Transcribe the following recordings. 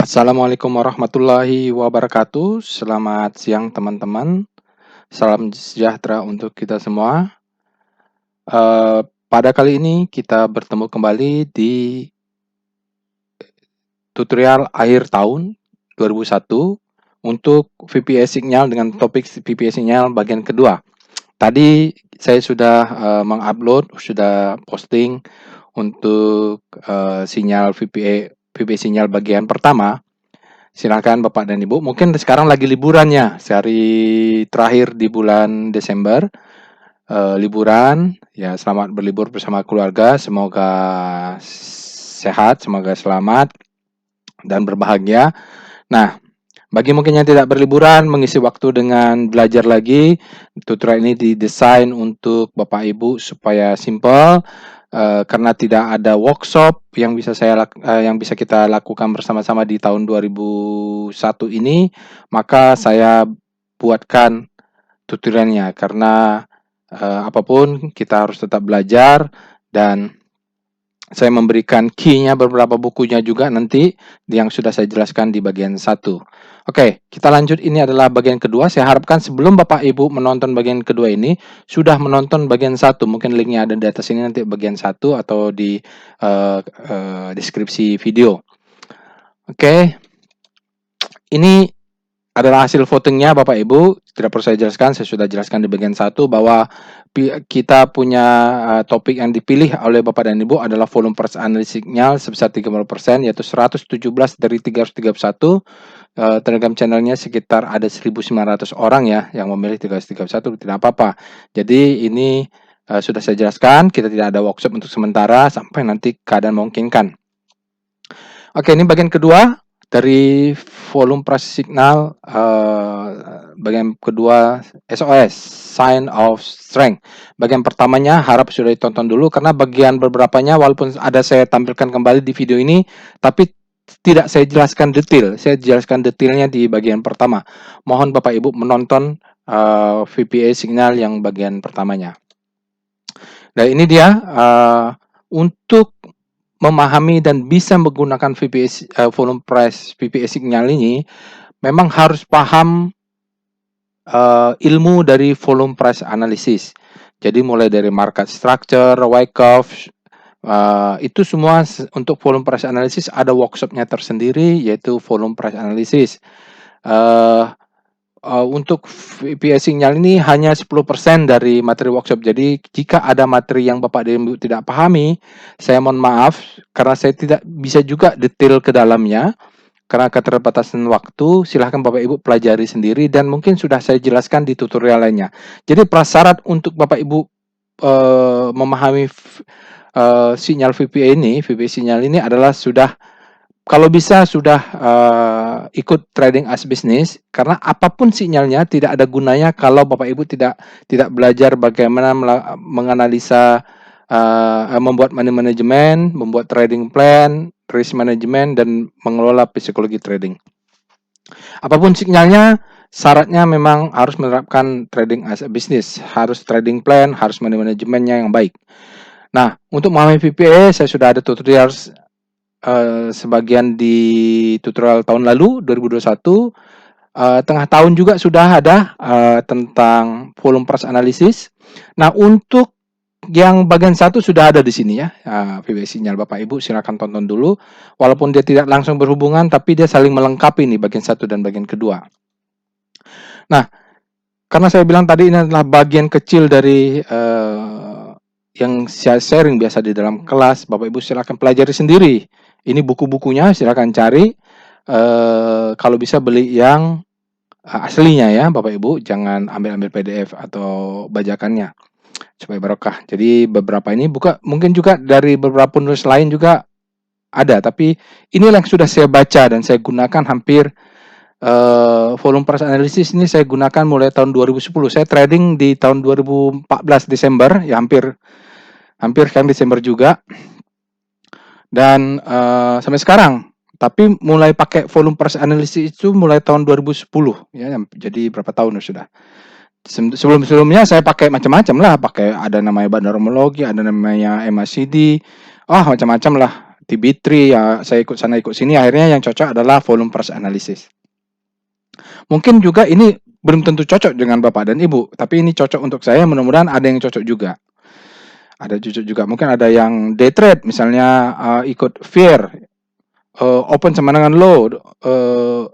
Assalamualaikum warahmatullahi wabarakatuh. Selamat siang teman-teman. Salam sejahtera untuk kita semua. Pada kali ini kita bertemu kembali di tutorial akhir tahun 2001 untuk VPA signal dengan topik VPA signal bagian kedua. Tadi saya sudah mengupload, sudah posting untuk sinyal VPA sinyal bagian pertama. Silakan Bapak dan Ibu. Mungkin sekarang lagi liburannya, sehari terakhir di bulan Desember. Liburan, ya selamat berlibur bersama keluarga. Semoga sehat, semoga selamat dan berbahagia. Nah, bagi mungkin yang tidak berliburan, mengisi waktu dengan belajar lagi, tutorial ini didesain untuk Bapak Ibu supaya simple. Karena tidak ada workshop yang bisa kita lakukan bersama-sama di tahun 2001 ini, maka saya buatkan tutorialnya karena apapun kita harus tetap belajar, dan saya memberikan key-nya, beberapa bukunya juga nanti yang sudah saya jelaskan di bagian 1. Oke, kita lanjut. Ini adalah bagian kedua. Saya harapkan sebelum Bapak Ibu menonton bagian kedua ini, sudah menonton bagian 1. Mungkin linknya ada di atas ini nanti bagian 1 atau di deskripsi video. Oke, ini adalah hasil votingnya Bapak Ibu. Tidak perlu saya jelaskan, saya sudah jelaskan di bagian 1 bahwa kita punya topik yang dipilih oleh Bapak dan Ibu adalah volume per analysis signal sebesar 30%, yaitu 117 dari 331. Telegram channelnya sekitar ada 1.900 orang ya yang memilih 331, tidak apa-apa. Jadi ini sudah saya jelaskan, kita tidak ada workshop untuk sementara sampai nanti keadaan memungkinkan. Oke, ini bagian kedua dari volume press signal, bagian kedua SOS, sign of strength. Bagian pertamanya harap sudah ditonton dulu, karena bagian beberapanya walaupun ada saya tampilkan kembali di video ini, tapi tidak saya jelaskan detail. Saya jelaskan detailnya di bagian pertama. Mohon Bapak Ibu menonton VPA signal yang bagian pertamanya. Nah, ini dia untuk memahami dan bisa menggunakan VPA volume price VPA signal ini, memang harus paham ilmu dari volume price analysis. Jadi mulai dari market structure, Wyckoff, itu semua untuk volume price analysis ada workshopnya tersendiri, yaitu volume price analysis. Untuk VPA signal ini hanya 10% dari materi workshop. Jadi jika ada materi yang Bapak dan Ibu tidak pahami, saya mohon maaf karena saya tidak bisa juga detail ke dalamnya. Karena keterbatasan waktu, silahkan Bapak Ibu pelajari sendiri dan mungkin sudah saya jelaskan di tutorial lainnya. Jadi prasyarat untuk Bapak Ibu memahami sinyal VPA sinyal ini adalah kalau bisa sudah ikut trading as business, karena apapun sinyalnya tidak ada gunanya kalau Bapak Ibu tidak belajar bagaimana menganalisa, membuat money management, membuat trading plan, risk management, dan mengelola psikologi trading. Apapun sinyalnya, syaratnya memang harus menerapkan trading as a business, harus trading plan, harus money manajemennya yang baik. Nah, untuk memahami VPA, saya sudah ada tutorial sebagian di tutorial tahun lalu 2021. Tengah tahun juga sudah ada tentang volume price analysis. Nah, untuk yang bagian 1 sudah ada di sini ya, VPA sinyal. Bapak Ibu silakan tonton dulu, walaupun dia tidak langsung berhubungan, tapi dia saling melengkapi nih bagian 1 dan bagian kedua. Nah, karena saya bilang tadi ini adalah bagian kecil dari yang saya sharing biasa di dalam kelas, Bapak Ibu silakan pelajari sendiri. Ini buku-bukunya, silakan cari. Kalau bisa beli yang aslinya ya Bapak Ibu, jangan ambil PDF atau bajakannya, supaya barokah. Jadi beberapa ini mungkin juga dari beberapa penulis lain juga ada, tapi inilah yang sudah saya baca dan saya gunakan hampir. Volume price analysis ini saya gunakan mulai tahun 2010. Saya trading di tahun 2014 Desember, ya hampir kan Desember juga, dan sampai sekarang. Tapi mulai pakai volume price analysis itu mulai tahun 2010 ya, jadi berapa tahun sudah. Sebelumnya saya pakai macam-macam lah, pakai ada namanya bandarmologi, ada namanya MACD, macam-macam lah. TB3 ya, saya ikut sana ikut sini, akhirnya yang cocok adalah volume price analysis. Mungkin juga ini belum tentu cocok dengan Bapak dan Ibu, tapi ini cocok untuk saya, mudah-mudahan ada yang cocok juga. Ada cocok juga, mungkin ada yang day trade, misalnya ikut fear, open sama dengan low,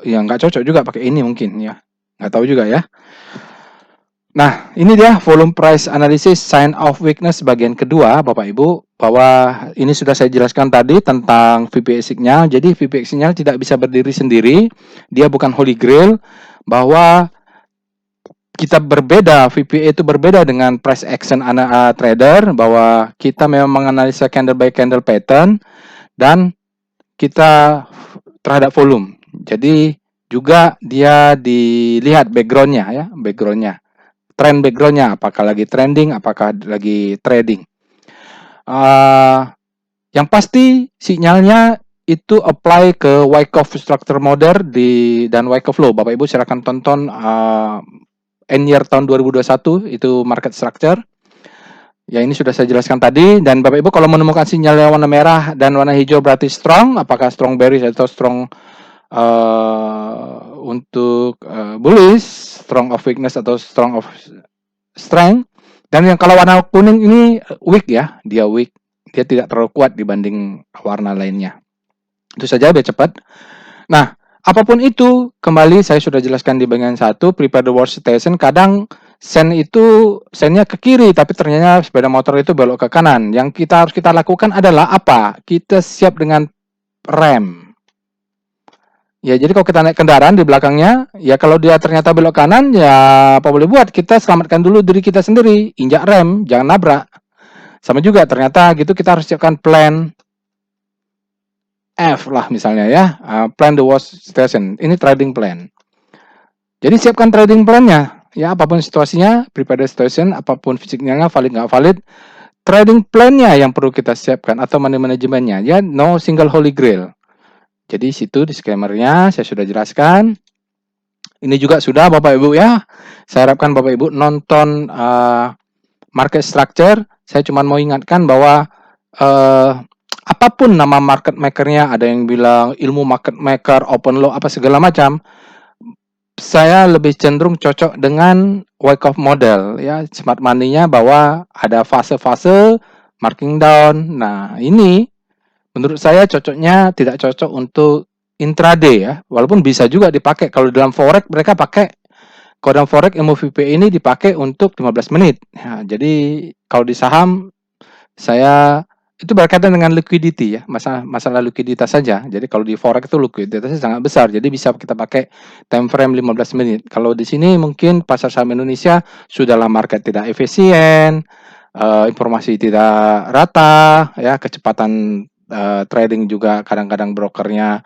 ya nggak cocok juga pakai ini mungkin ya, nggak tahu juga ya. Nah, ini dia volume price analysis sign of weakness bagian kedua, Bapak Ibu, bahwa ini sudah saya jelaskan tadi tentang VPA signal. Jadi VPA signal tidak bisa berdiri sendiri, dia bukan holy grail, bahwa kita berbeda, VPA itu berbeda dengan price action trader, bahwa kita memang menganalisa candle by candle pattern dan kita terhadap volume. Jadi juga dia dilihat backgroundnya ya, trend backgroundnya, apakah lagi trending, apakah lagi trading. Yang pasti sinyalnya itu apply ke Wyckoff structure model dan Wyckoff low. Bapak Ibu silakan tonton end year tahun 2021 itu market structure. Ya, ini sudah saya jelaskan tadi. Dan Bapak Ibu kalau menemukan sinyal yang warna merah dan warna hijau berarti strong, apakah strong bearish atau strong untuk bullish, strong of weakness atau strong of strength. Dan yang kalau warna kuning ini weak ya, dia weak, dia tidak terlalu kuat dibanding warna lainnya. Itu saja biar cepat. Nah, apapun itu, kembali saya sudah jelaskan di bagian 1, prepare the worst station. Kadang sennya ke kiri, tapi ternyata sepeda motor itu belok ke kanan. Yang harus kita lakukan adalah apa? Kita siap dengan rem. Ya, jadi kalau kita naik kendaraan di belakangnya, ya kalau dia ternyata belok kanan, ya apa boleh buat, kita selamatkan dulu diri kita sendiri, injak rem, jangan nabrak. Sama juga ternyata gitu, kita harus siapkan plan F lah misalnya ya, plan the worst station, ini trading plan. Jadi siapkan trading plan-nya, ya apapun situasinya, prepare the situation, apapun fisiknya valid nggak valid, trading plan-nya yang perlu kita siapkan atau money management-nya, ya no single holy grail. Jadi situ disclaimer-nya saya sudah jelaskan. Ini juga sudah Bapak Ibu ya. Saya harapkan Bapak Ibu nonton market structure. Saya cuma mau ingatkan bahwa apapun nama market maker-nya, ada yang bilang ilmu market maker, open low, apa segala macam. Saya lebih cenderung cocok dengan Wyckoff model ya, smart money-nya bahwa ada fase-fase marking down. Nah, ini menurut saya cocoknya tidak cocok untuk intraday ya, walaupun bisa juga dipakai. Kalau dalam forex mereka pakai, kalau dalam forex ilmu VPA ini dipakai untuk 15 menit. Ya, jadi kalau di saham saya itu berkaitan dengan liquidity ya, masalah likuiditas saja. Jadi kalau di forex itu likuiditasnya sangat besar, jadi bisa kita pakai time frame 15 menit. Kalau di sini mungkin pasar saham Indonesia sudahlah market tidak efisien, informasi tidak rata ya, kecepatan trading juga kadang-kadang brokernya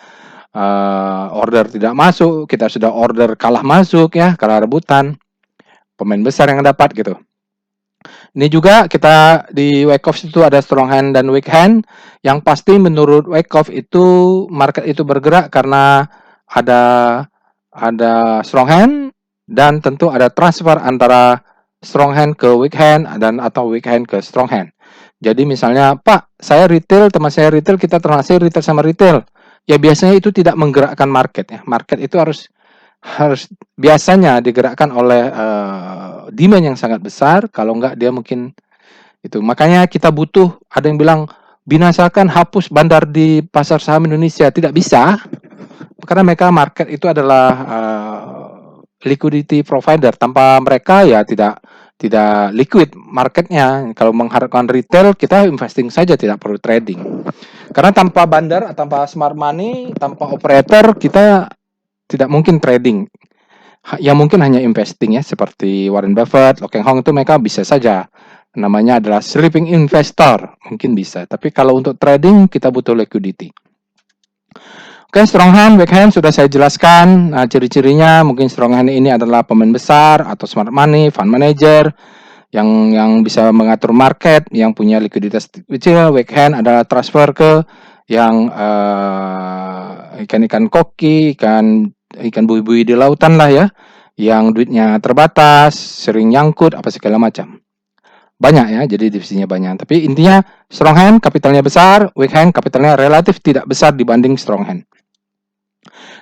order tidak masuk, kita sudah order kalah masuk ya, kalah rebutan, pemain besar yang dapat gitu. Ini juga kita di Wyckoff itu ada strong hand dan weak hand. Yang pasti menurut Wyckoff itu market itu bergerak karena ada strong hand dan tentu ada transfer antara strong hand ke weak hand dan atau weak hand ke strong hand. Jadi misalnya, Pak, saya retail, teman saya retail, kita transaksi retail sama retail. Ya biasanya itu tidak menggerakkan market ya. Market itu harus biasanya digerakkan oleh demand yang sangat besar. Kalau enggak dia mungkin itu. Makanya kita butuh, ada yang bilang binasakan hapus bandar di pasar saham Indonesia. Tidak bisa. Karena mereka market itu adalah liquidity provider. Tanpa mereka ya tidak liquid marketnya. Kalau mengharapkan retail, kita investing saja, tidak perlu trading. Karena tanpa bandar, tanpa smart money, tanpa operator, kita tidak mungkin trading. Yang mungkin hanya investing ya, seperti Warren Buffett, Lo Keng Hong itu mereka bisa saja. Namanya adalah sleeping investor, mungkin bisa. Tapi kalau untuk trading, kita butuh liquidity. Oke, strong hand, weak hand sudah saya jelaskan. Nah, ciri-cirinya mungkin strong hand ini adalah pemain besar atau smart money, fund manager yang bisa mengatur market, yang punya likuiditas kecil. Weak hand adalah transfer ke yang ikan-ikan koki, ikan bui-bui di lautan lah ya, yang duitnya terbatas, sering nyangkut apa segala macam. banyak ya, jadi divisinya banyak. Tapi intinya strong hand kapitalnya besar, weak hand kapitalnya relatif tidak besar dibanding strong hand.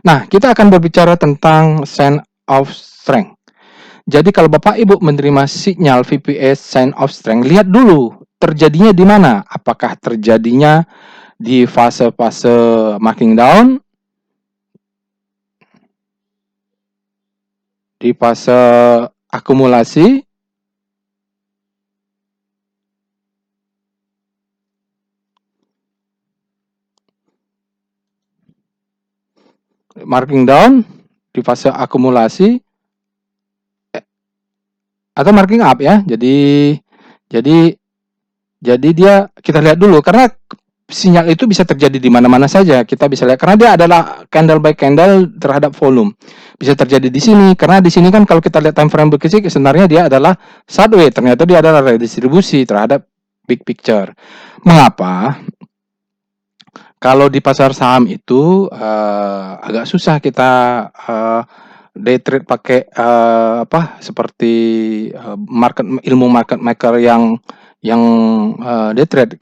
Nah, kita akan berbicara tentang sign of strength. Jadi kalau Bapak Ibu menerima sinyal VPA sign of strength, lihat dulu terjadinya di mana. Apakah terjadinya di fase-fase marking down, di fase akumulasi, marking down, di fase akumulasi, atau marking up ya. Jadi dia kita lihat dulu karena sinyal itu bisa terjadi di mana-mana saja. Kita bisa lihat karena dia adalah candle by candle terhadap volume. Bisa terjadi di sini karena di sini kan kalau kita lihat time frame berkisik sebenarnya dia adalah sideways. Ternyata dia adalah redistribusi terhadap big picture. Mengapa? Kalau di pasar saham itu agak susah kita day trade pakai seperti ilmu market maker yang day trade.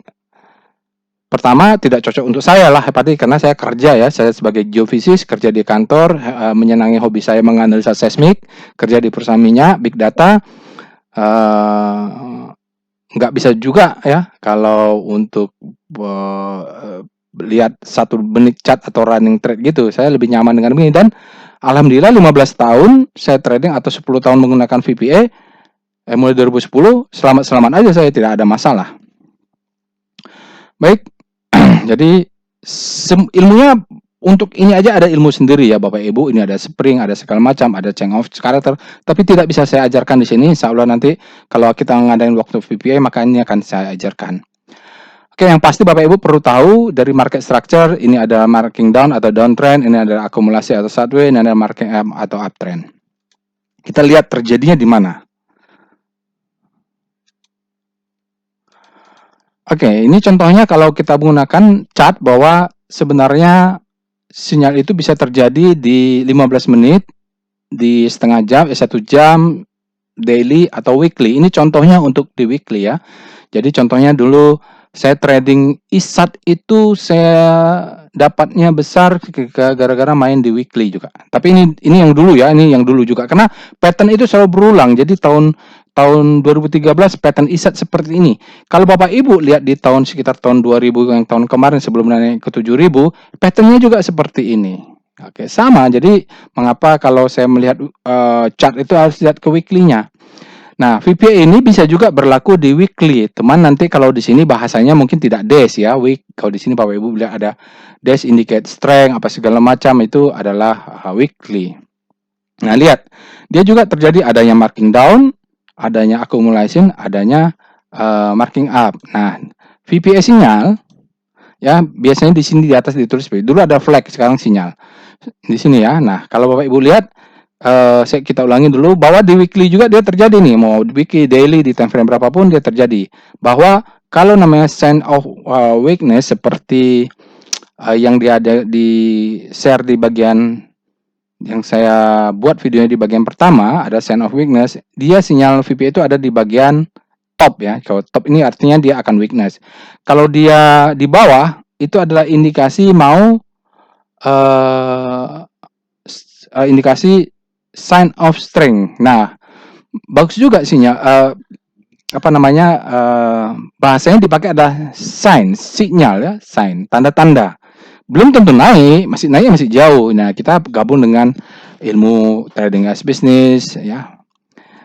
Pertama tidak cocok untuk saya lah, karena saya kerja ya, saya sebagai geofisis kerja di kantor, menyenangi hobi saya menganalisa seismik, kerja di perusahaan minyak, big data. Nggak bisa juga ya kalau untuk lihat 1 menit chart atau running trade gitu. Saya lebih nyaman dengan begini dan alhamdulillah 15 tahun saya trading atau 10 tahun menggunakan VPA mulai 2010 selamat-selamat aja, saya tidak ada masalah. Baik. Jadi ilmunya untuk ini aja ada ilmu sendiri ya Bapak Ibu. Ini ada spring, ada segala macam, ada change of character. Tapi tidak bisa saya ajarkan di sini. Insya Allah nanti kalau kita ngadain waktu VPA maka ini akan saya ajarkan. Oke, yang pasti Bapak Ibu perlu tahu dari market structure, ini ada marking down atau downtrend, ini ada akumulasi atau sideways, ini ada marking up atau uptrend. Kita lihat terjadinya di mana. Oke, ini contohnya kalau kita menggunakan chart bahwa sebenarnya sinyal itu bisa terjadi di 15 menit, di setengah jam, 1 jam, daily atau weekly. Ini contohnya untuk di weekly ya. Jadi contohnya dulu saya trading ISAT itu saya dapatnya besar gara-gara main di weekly juga. Tapi ini yang dulu ya, ini yang dulu juga karena pattern itu selalu berulang. Jadi tahun 2013 pattern ISAT seperti ini. Kalau Bapak Ibu lihat di sekitar tahun 2000 yang tahun kemarin sebelum naik ke 7000, patternnya juga seperti ini. Oke, sama. Jadi mengapa kalau saya melihat chart itu harus lihat ke weekly-nya. Nah, VPA ini bisa juga berlaku di weekly. Teman nanti kalau di sini bahasanya mungkin tidak days ya, week. Kalau di sini Bapak Ibu lihat ada days indicate strength apa segala macam itu adalah weekly. Nah, lihat. Dia juga terjadi adanya marking down, adanya accumulation, adanya marking up. Nah, VPA sinyal ya biasanya di sini di atas ditulis dulu ada flag, sekarang sinyal. Di sini ya. Nah, kalau Bapak Ibu lihat kita ulangi dulu bahwa di weekly juga dia terjadi nih, mau di weekly, daily, di time frame berapapun dia terjadi. Bahwa kalau namanya sign of weakness seperti yang dia ada di share di bagian yang saya buat videonya di bagian pertama, ada sign of weakness, dia sinyal VPA itu ada di bagian top ya. Kalau top ini artinya dia akan weakness. Kalau dia di bawah itu adalah indikasi mau indikasi sign of strength. Nah, bagus juga sinyal bahasanya dipakai adalah sign, sinyal ya, sign, tanda-tanda. Belum tentu naik, masih jauh. Nah, kita gabung dengan ilmu trading as business ya.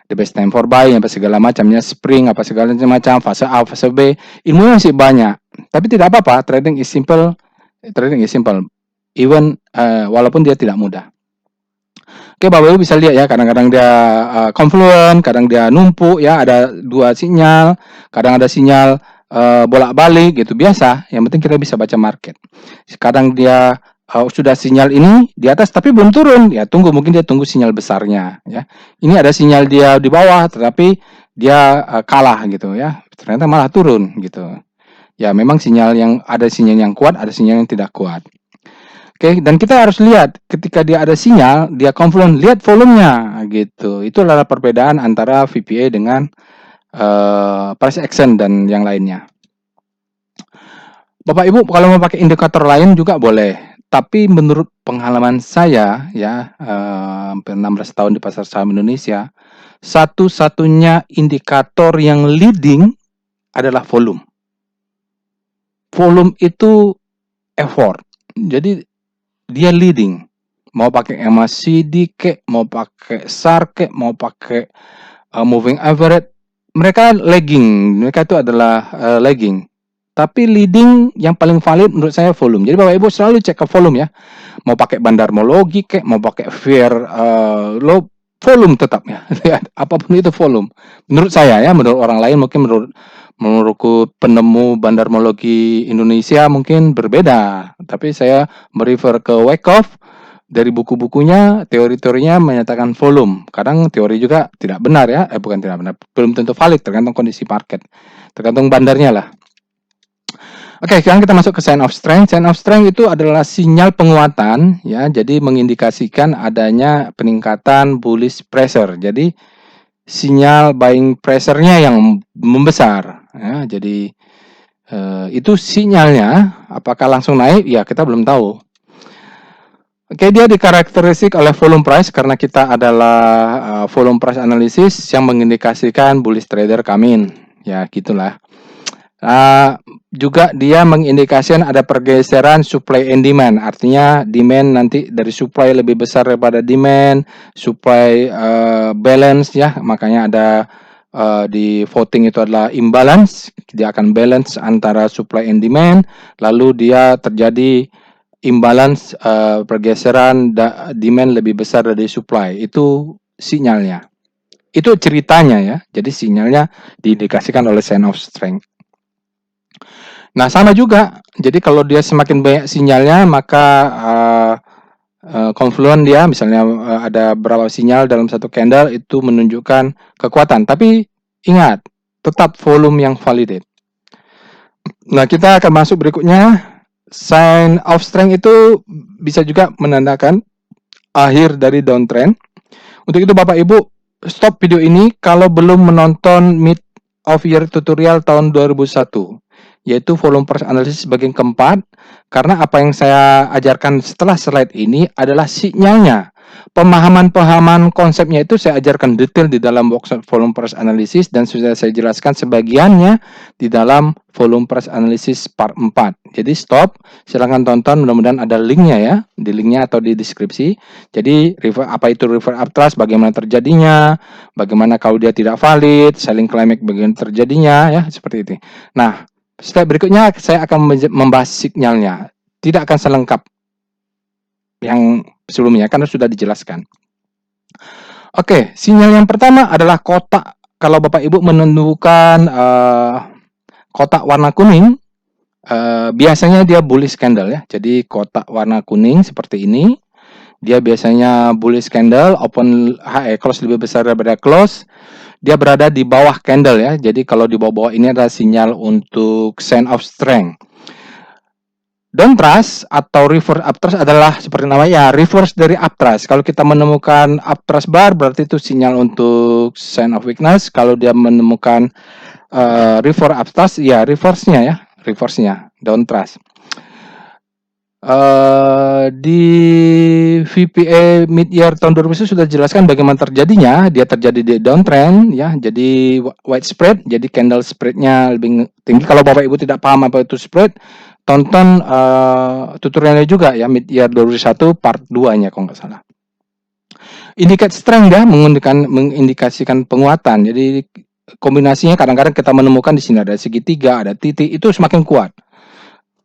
The best time for buy, apa segala macamnya, spring, apa segala macam, fase A, fase B. Ilmunya masih banyak. Tapi tidak apa-apa, trading is simple. Even walaupun dia tidak mudah. Oke, Bapak Ibu bisa lihat ya, kadang-kadang dia confluent, kadang dia numpuk ya, ada 2 sinyal, kadang ada sinyal bolak-balik gitu, biasa. Yang penting kita bisa baca market. Kadang dia sudah sinyal ini di atas tapi belum turun, ya mungkin dia tunggu sinyal besarnya ya. Ini ada sinyal dia di bawah tetapi dia kalah gitu ya. Ternyata malah turun gitu. Ya memang sinyal yang kuat, ada sinyal yang tidak kuat. Oke, dan kita harus lihat ketika dia ada sinyal, dia confluent, lihat volumenya gitu. Itu adalah perbedaan antara VPA dengan price action dan yang lainnya. Bapak Ibu kalau mau pakai indikator lain juga boleh. Tapi menurut pengalaman saya ya, hampir 16 tahun di pasar saham Indonesia, satu-satunya indikator yang leading adalah volume. Volume itu effort. Jadi dia leading. Mau pakai MACD kek, mau pakai SAR kek, mau pakai moving average, mereka lagging. Mereka itu adalah lagging. Tapi leading yang paling valid menurut saya volume. Jadi Bapak Ibu selalu cek ke volume ya. Mau pakai bandarmologi kek, mau pakai fair low, volume tetap ya. Apapun itu volume. Menurut saya ya, menurut orang lain mungkin menurutku penemu bandarmologi Indonesia mungkin berbeda. Tapi saya merefer ke Wyckoff, dari buku-bukunya, teori-teorinya menyatakan volume. Kadang teori juga tidak benar ya, bukan tidak benar, belum tentu valid, tergantung kondisi market, tergantung bandarnya lah. Oke, sekarang kita masuk ke sign of strength. Sign of strength itu adalah sinyal penguatan ya, jadi mengindikasikan adanya peningkatan bullish pressure. Jadi sinyal buying pressure-nya yang membesar ya. Jadi itu sinyalnya. Apakah langsung naik? Ya, kita belum tahu. Oke, dia dikarakteristik oleh volume price karena kita adalah volume price analysis yang mengindikasikan bullish trader come in. Ya, gitulah. Juga dia mengindikasikan ada pergeseran supply and demand. Artinya demand nanti dari supply lebih besar daripada demand, supply balance ya. Makanya ada di voting itu adalah imbalance. Dia akan balance antara supply and demand. Lalu dia terjadi imbalance, pergeseran demand lebih besar dari supply. Itu sinyalnya. Itu ceritanya ya. Jadi sinyalnya diindikasikan oleh sign of strength. Nah, sama juga. Jadi kalau dia semakin banyak sinyalnya, maka confluent dia, misalnya ada berapa sinyal dalam satu candle, itu menunjukkan kekuatan. Tapi ingat, tetap volume yang validate. Nah, kita akan masuk berikutnya. Sign of strength itu bisa juga menandakan akhir dari downtrend. Untuk itu Bapak Ibu, stop video ini kalau belum menonton mid of year tutorial tahun 2001. Yaitu volume price analysis bagian keempat, karena apa yang saya ajarkan setelah slide ini adalah sinyalnya. Pemahaman konsepnya itu saya ajarkan detail di dalam workshop volume price analysis dan sudah saya jelaskan sebagiannya di dalam volume price analysis part 4. Jadi stop, silahkan tonton, mudah-mudahan ada linknya ya, di linknya atau di deskripsi. Jadi apa itu reverse uptrust, bagaimana terjadinya, bagaimana kalau dia tidak valid, selling climax bagaimana terjadinya ya, seperti itu. Nah, step berikutnya saya akan membahas sinyalnya. Tidak akan selengkap yang sebelumnya karena sudah dijelaskan. Oke, sinyal yang pertama adalah kotak. Kalau Bapak Ibu menemukan kotak warna kuning, biasanya dia bullish candle ya. Jadi kotak warna kuning seperti ini, dia biasanya bullish candle, open close lebih besar daripada close. Dia berada di bawah candle ya. Jadi kalau di bawah-bawah ini adalah sinyal untuk sign of strength. Downtrust atau reverse uptrust adalah seperti namanya, reverse dari uptrust. Kalau kita menemukan uptrust bar berarti itu sinyal untuk sign of weakness. Kalau dia menemukan reverse uptrust, ya reverse-nya downtrust. Di VPA mid-year tahun 2000 sudah jelaskan bagaimana terjadinya. Dia terjadi di downtrend ya, jadi white spread, jadi candle spreadnya lebih tinggi. Kalau Bapak Ibu tidak paham apa itu spread, tonton tutorialnya juga ya, mid-year 2001 part 2-nya kalau nggak salah. Indicate strength ya, mengindikasikan penguatan. Jadi kombinasinya kadang-kadang kita menemukan di sini ada segitiga, ada titik, itu semakin kuat.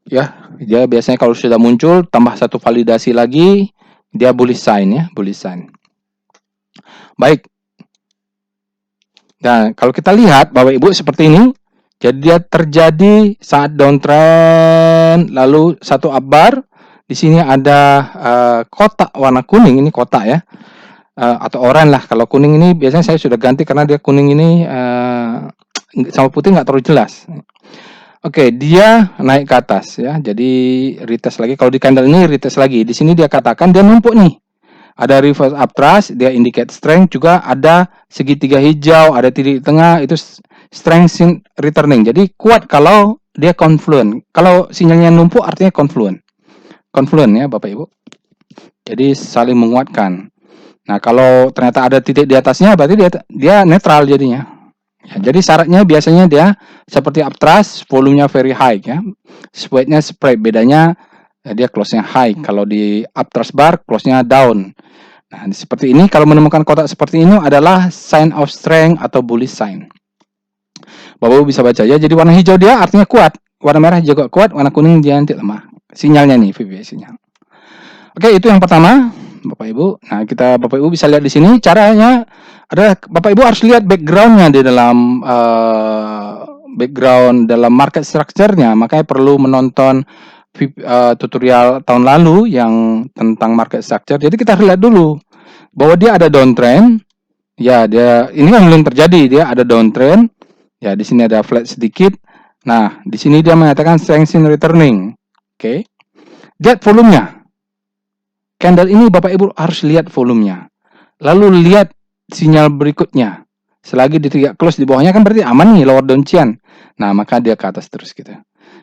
Ya, dia biasanya kalau sudah muncul tambah satu validasi lagi, dia bullish sign ya, bullish sign. Baik. Nah, kalau kita lihat Bapak Ibu seperti ini, jadi dia terjadi saat downtrend, lalu satu upbar, di sini ada kotak warna kuning, ini kotak ya, atau oranye lah. Kalau kuning ini biasanya saya sudah ganti karena dia kuning ini sama putih nggak terlalu jelas. Oke, dia naik ke atas ya. Jadi retest lagi. Kalau di candle ini retest lagi. Di sini dia katakan dia numpuk nih. Ada reverse uptrust, dia indicate strength, juga ada segitiga hijau, ada titik tengah, itu strength in returning. Jadi kuat kalau dia confluent. Kalau sinyalnya numpuk artinya confluent. Confluent ya Bapak Ibu. Jadi saling menguatkan. Nah, kalau ternyata ada titik di atasnya berarti dia netral jadinya. Ya, jadi syaratnya biasanya dia seperti upthrust, volumenya very high ya. Spreadnya spread, bedanya dia close-nya high. Kalau di upthrust bar, close-nya down. Nah, seperti ini kalau menemukan kotak seperti ini adalah sign of strength atau bullish sign. Bapak bisa baca ya. Jadi warna hijau dia artinya kuat, warna merah juga kuat, warna kuning dia nanti lemah. Sinyalnya nih VPA sinyal. Oke, itu yang pertama, Bapak Ibu. Nah, Bapak Ibu bisa lihat di sini caranya adalah Bapak Ibu harus lihat backgroundnya di dalam background dalam market structure-nya. Makanya perlu menonton tutorial tahun lalu yang tentang market structure. Jadi kita harus lihat dulu bahwa dia ada downtrend. Ya, ini kan belum terjadi, dia ada downtrend. Ya, di sini ada flat sedikit. Nah, di sini dia mengatakan strength in returning. Oke. Lihat volumenya. Candle ini Bapak Ibu harus lihat volumenya. Lalu lihat sinyal berikutnya. Selagi dia tidak close di bawahnya kan berarti aman nih lower downtrend. Nah, maka dia ke atas terus gitu.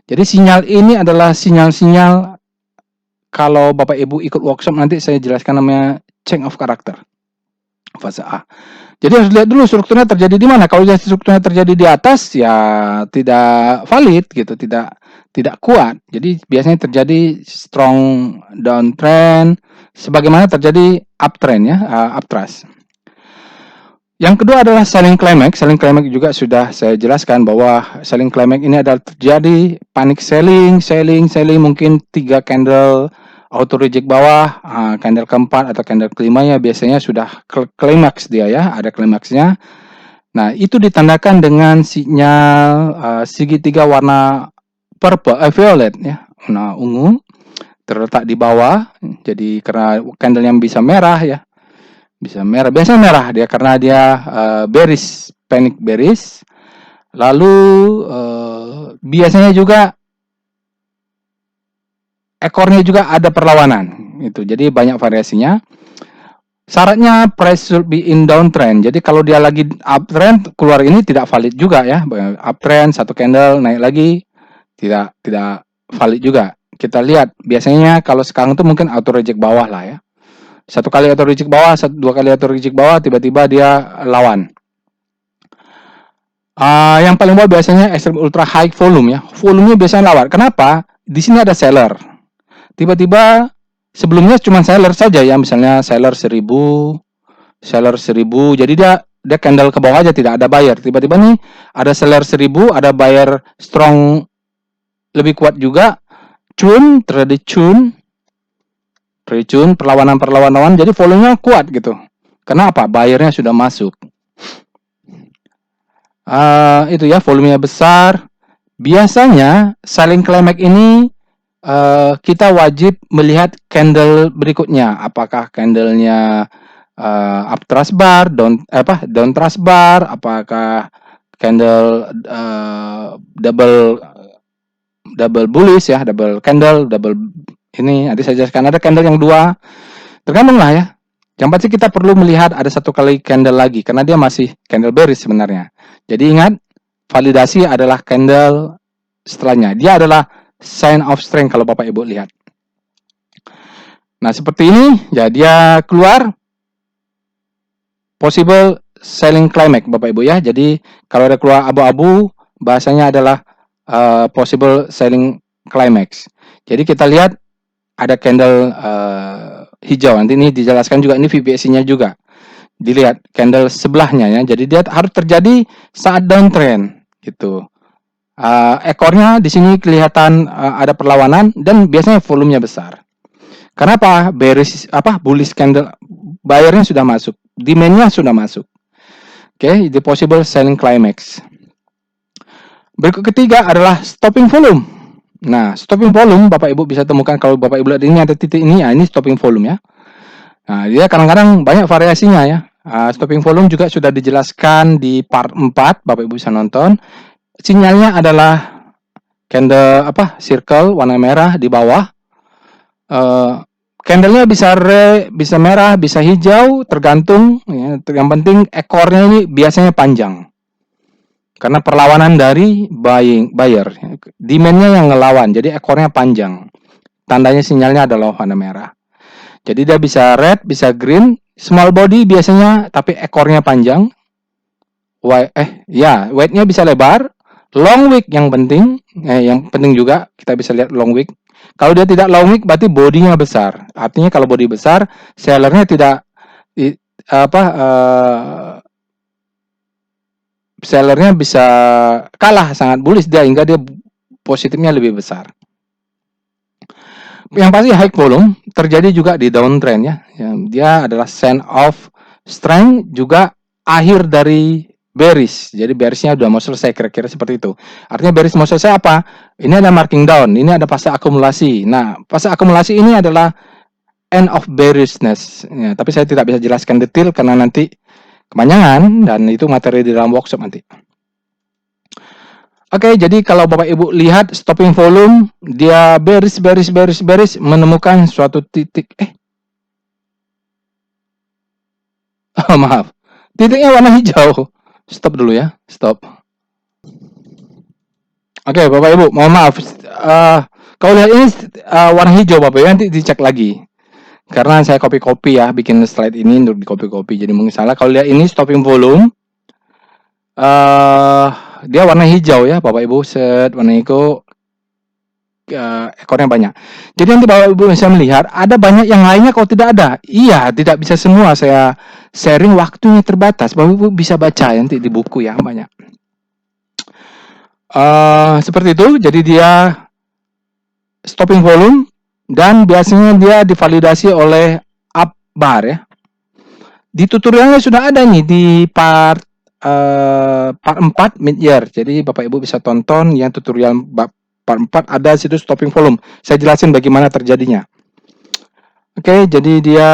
Jadi sinyal ini adalah sinyal-sinyal kalau Bapak Ibu ikut workshop nanti saya jelaskan namanya change of character. Fase A. Jadi harus lihat dulu strukturnya terjadi di mana. Kalau strukturnya terjadi di atas ya tidak valid gitu, tidak kuat. Jadi biasanya terjadi strong downtrend sebagaimana terjadi uptrend ya, upthrust. Yang kedua adalah selling climax. Selling climax juga sudah saya jelaskan bahwa selling climax ini adalah terjadi panic selling mungkin 3 candle auto reject bawah, candle keempat atau candle kelimanya biasanya sudah klimaks dia ya, ada klimaksnya. Nah, itu ditandakan dengan sinyal segitiga warna purple, violet ya, warna ungu terletak di bawah. Jadi karena candle yang bisa merah ya, bisa merah, biasanya merah dia karena dia bearish, panic bearish. Lalu biasanya juga ekornya juga ada perlawanan itu. Jadi banyak variasinya. Syaratnya price should be in downtrend. Jadi kalau dia lagi uptrend keluar ini tidak valid juga ya. Uptrend satu candle naik lagi tidak valid juga. Kita lihat biasanya kalau sekarang itu mungkin auto reject bawah lah ya. Satu kali auto reject bawah, dua kali auto reject bawah, tiba-tiba dia lawan. Yang paling bawah biasanya extreme ultra high volume ya. Volumenya biasanya lawan. Kenapa? Di sini ada seller. Tiba-tiba sebelumnya cuma seller saja ya, misalnya seller 1000, jadi dia candle ke bawah aja tidak ada buyer. Tiba-tiba nih ada seller 1000, ada buyer strong lebih kuat juga, terjadi perlawanan, jadi volumenya kuat gitu. Kenapa? Buyernya sudah masuk. Itu ya, volumenya besar. Biasanya selling climax ini kita wajib melihat candle berikutnya, apakah candlenya upthrust bar, downthrust bar, apakah candle double bullish ya, double candle, double ini nanti saya jelaskan. Ada candle yang 2, tergantung lah ya. Yang pasti kita perlu melihat ada satu kali candle lagi karena dia masih candle bearish sebenarnya. Jadi ingat, validasi adalah candle setelahnya. Dia adalah sign of strength kalau Bapak Ibu lihat. Nah, seperti ini ya, dia keluar possible selling climax Bapak Ibu ya. Jadi kalau ada keluar abu-abu bahasanya adalah possible selling climax. Jadi kita lihat ada candle hijau. Nanti ini dijelaskan juga, ini VPS-nya juga. Dilihat candle sebelahnya ya. Jadi dia harus terjadi saat downtrend gitu. Ekornya di sini kelihatan ada perlawanan dan biasanya volumenya besar. Kenapa? Bullish candle, buyernya sudah masuk, demandnya sudah masuk. Oke, the possible selling climax. Berikut ketiga adalah stopping volume. Nah, stopping volume Bapak Ibu bisa temukan kalau Bapak Ibu lihat ini ada titik ini, ya ini stopping volume ya. Nah, dia kadang-kadang banyak variasinya ya. Stopping volume juga sudah dijelaskan di part 4, Bapak Ibu bisa nonton. Sinyalnya adalah candle circle warna merah di bawah. Candlenya bisa merah, bisa hijau, tergantung ya. Yang penting ekornya ini biasanya panjang. karena perlawanan dari buyer. Demand-nya yang ngelawan, jadi ekornya panjang. Tandanya sinyalnya adalah warna merah. Jadi dia bisa red, bisa green, small body biasanya, tapi ekornya panjang. Weight-nya bisa lebar. Long wick yang penting, juga kita bisa lihat long wick. Kalau dia tidak long wick, berarti bodinya besar. Artinya kalau body besar, sellernya tidak sellernya bisa kalah sangat bullish dia hingga dia positifnya lebih besar. Yang pasti high volume terjadi juga di downtrend ya. Dia adalah sign of strength juga akhir dari bearish. Jadi bearishnya udah mau selesai kira-kira seperti itu. Artinya bearish mau selesai apa? Ini ada marking down, ini ada fase akumulasi. Nah, fase akumulasi ini adalah end of bearishness. Ya, tapi saya tidak bisa jelaskan detail karena nanti kepanjangan dan itu materi di dalam workshop nanti. Oke, jadi kalau Bapak Ibu lihat stopping volume, dia bearish menemukan suatu titik. Maaf. Titiknya warna hijau. Stop dulu ya, stop. Oke, Bapak Ibu, mohon maaf. Kalau lihat ini warna hijau Bapak Ibu, nanti dicek lagi. Karena saya copy ya, bikin slide ini untuk di copy. Jadi mungkin salah. Kalau lihat ini stopping volume, dia warna hijau ya Bapak Ibu, warna hijau, ekornya banyak. Jadi nanti Bapak Ibu bisa melihat ada banyak yang lainnya kalau tidak ada. Iya, tidak bisa semua saya sharing, waktunya terbatas. Bapak Ibu bisa baca nanti di buku ya, banyak. Seperti itu, jadi dia stopping volume dan biasanya dia divalidasi oleh up bar ya. Di tutorialnya sudah ada nih di part 4 mid year. Jadi Bapak Ibu bisa tonton yang tutorial part 4 ada situ stopping volume. Saya jelasin bagaimana terjadinya. Oke, jadi dia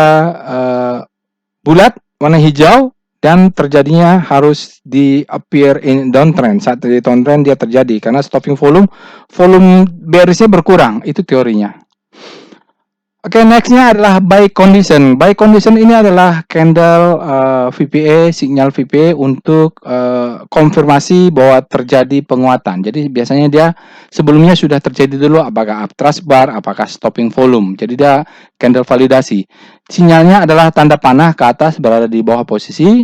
bulat warna hijau dan terjadinya harus di appear in downtrend. Saat di downtrend dia terjadi karena stopping volume bearishnya berkurang, itu teorinya. Oke, nextnya adalah buy condition. Buy condition ini adalah candle VPA, sinyal VPA untuk konfirmasi bahwa terjadi penguatan. Jadi biasanya dia sebelumnya sudah terjadi dulu apakah uptrend bar, apakah stopping volume. Jadi dia candle validasi. Sinyalnya adalah tanda panah ke atas berada di bawah posisi,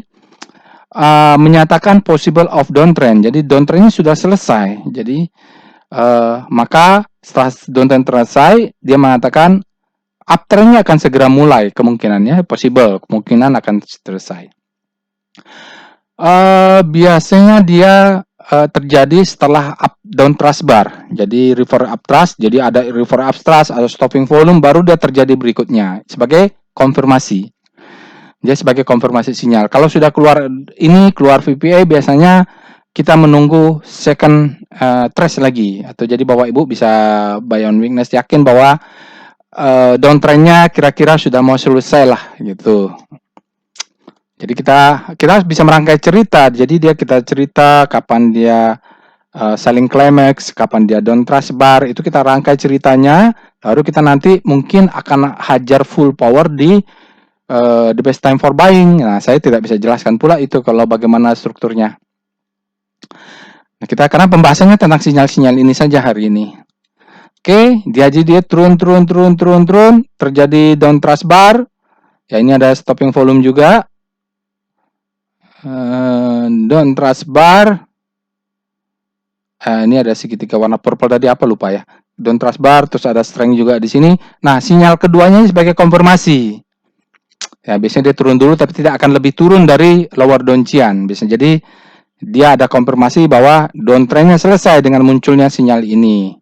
menyatakan possible of downtrend. Jadi downtrendnya sudah selesai. Jadi maka setelah downtrend selesai, dia mengatakan uptrendnya akan segera mulai, kemungkinannya possible, kemungkinan akan selesai. Biasanya dia terjadi setelah downtrend bar. Jadi river uptrend, jadi ada river uptrend atau stopping volume, baru dia terjadi berikutnya sebagai konfirmasi. Dia sebagai konfirmasi sinyal. Kalau sudah keluar VPA, biasanya kita menunggu second trace lagi. Atau jadi Bapak Ibu bisa buy on weakness, yakin bahwa downtrendnya kira-kira sudah mau selesai lah gitu. Jadi kita bisa merangkai cerita. Jadi kita cerita kapan dia selling climax, kapan dia downtrend bar, itu kita rangkai ceritanya. Lalu kita nanti mungkin akan hajar full power di the best time for buying. Nah, saya tidak bisa jelaskan pula itu kalau bagaimana strukturnya. Nah, karena pembahasannya tentang sinyal-sinyal ini saja hari ini. Oke, dia turun, terjadi downtrend bar. Ya, ini ada stopping volume juga. Downtrend bar. Ini ada segitiga warna purple tadi, apa lupa ya. Downtrend bar, terus ada strength juga di sini. Nah, sinyal keduanya sebagai konfirmasi. Ya, biasanya dia turun dulu, tapi tidak akan lebih turun dari lower downtrend. Biasanya jadi dia ada konfirmasi bahwa downtrendnya selesai dengan munculnya sinyal ini.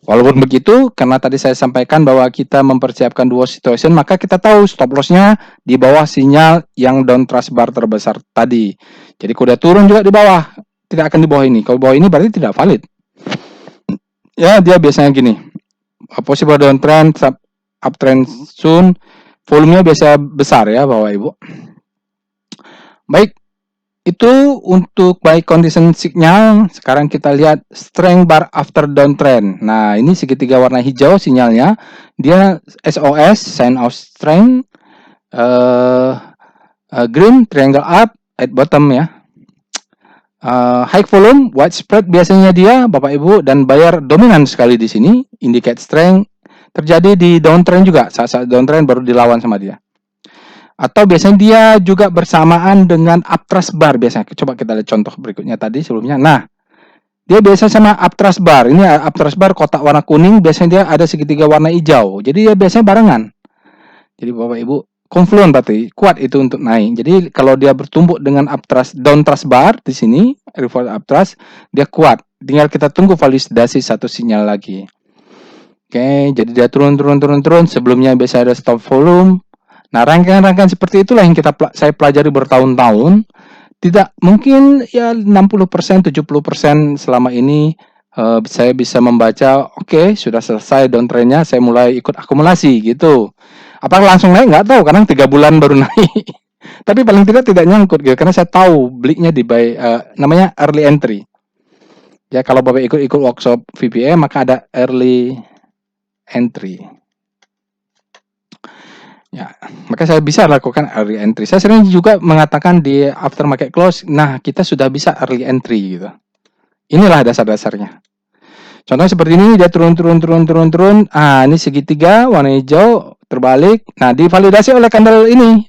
Walaupun begitu, karena tadi saya sampaikan bahwa kita mempersiapkan dua situation, maka kita tahu stop loss-nya di bawah sinyal yang downtrend bar terbesar tadi. Jadi kalau dia turun juga di bawah, tidak akan di bawah ini. Kalau bawah ini berarti tidak valid. Ya, dia biasanya gini. Possible downtrend, uptrend soon, volumenya biasa besar ya Bapak Ibu. Baik. Itu untuk buy condition signal. Sekarang kita lihat strength bar after downtrend. Nah, ini segitiga warna hijau sinyalnya. Dia SOS, sign of strength. Green, triangle up at bottom ya. High volume, widespread biasanya dia, Bapak Ibu, dan buyer dominan sekali di sini, indicate strength. Terjadi di downtrend juga, saat-saat downtrend baru dilawan sama dia. Atau biasanya dia juga bersamaan dengan uptrust bar biasanya. Coba kita lihat contoh berikutnya tadi sebelumnya. Nah, dia biasa sama uptrust bar. Ini uptrust bar kotak warna kuning, biasanya dia ada segitiga warna hijau. Jadi dia biasanya barengan. Jadi Bapak Ibu, confluent berarti kuat itu untuk naik. Jadi kalau dia bertumbuk dengan uptrust, downtrust bar di sini, reverse uptrust, dia kuat. Tinggal kita tunggu validasi satu sinyal lagi. Oke, jadi dia turun. Sebelumnya biasa ada stop volume. Nah, rangkaian-rangkaian seperti itulah yang saya pelajari bertahun-tahun. Tidak mungkin ya 60%, 70% selama ini saya bisa membaca, oke, sudah selesai downtrendnya, saya mulai ikut akumulasi gitu. Apakah langsung naik? Nggak tahu, karena 3 bulan baru naik. Tapi paling tidak nyangkut gitu, karena saya tahu belinya di namanya early entry. Ya, kalau Bapak ikut workshop VBA, maka ada early entry. Ya, maka saya bisa lakukan early entry. Saya sering juga mengatakan di aftermarket close, nah kita sudah bisa early entry gitu. Inilah dasar-dasarnya. Contohnya seperti ini, dia turun. Ini segitiga warna hijau terbalik. Nah, divalidasi oleh candle ini.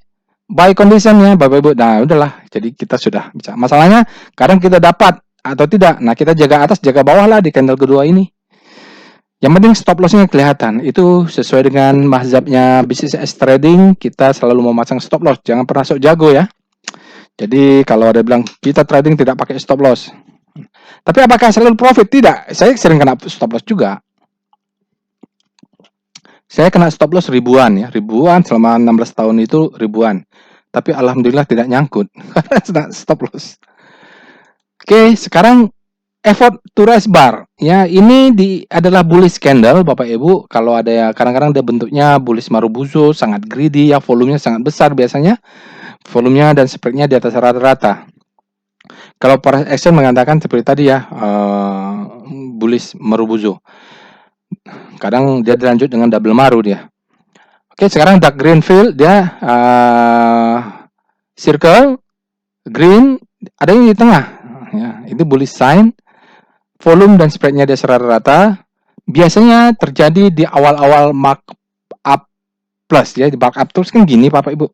Buy conditionnya, Bapak Ibu. Nah, udahlah. Jadi kita sudah bisa. Masalahnya kadang kita dapat atau tidak. Nah, kita jaga atas, jaga bawah lah di candle kedua ini. Yang penting stop loss-nya kelihatan. Itu sesuai dengan mazhabnya bisnis trading, kita selalu memasang stop loss. Jangan pernah sok jago ya. Jadi kalau ada bilang kita trading tidak pakai stop loss. Tapi apakah selalu profit? Tidak. Saya sering kena stop loss juga. Saya kena stop loss ribuan ya. Ribuan selama 16 tahun itu ribuan. Tapi alhamdulillah tidak nyangkut. Karena stop loss. Oke, sekarang effort to rise bar. Ya, ini adalah bullish candle Bapak Ibu. Kalau ada ya, kadang-kadang dia bentuknya bullish Marubozu, sangat greedy ya, volumenya sangat besar biasanya. Volumenya dan spreadnya di atas rata-rata. Kalau price action mengatakan seperti tadi ya, bullish Marubozu. Kadang dia dilanjut dengan double maru dia. Oke, sekarang dark green field dia circle green, ada yang di tengah. Ya, itu bullish sign. Volume dan spreadnya dia rata-rata. Biasanya terjadi di awal-awal markup plus ya, di markup terus kan gini Bapak Ibu.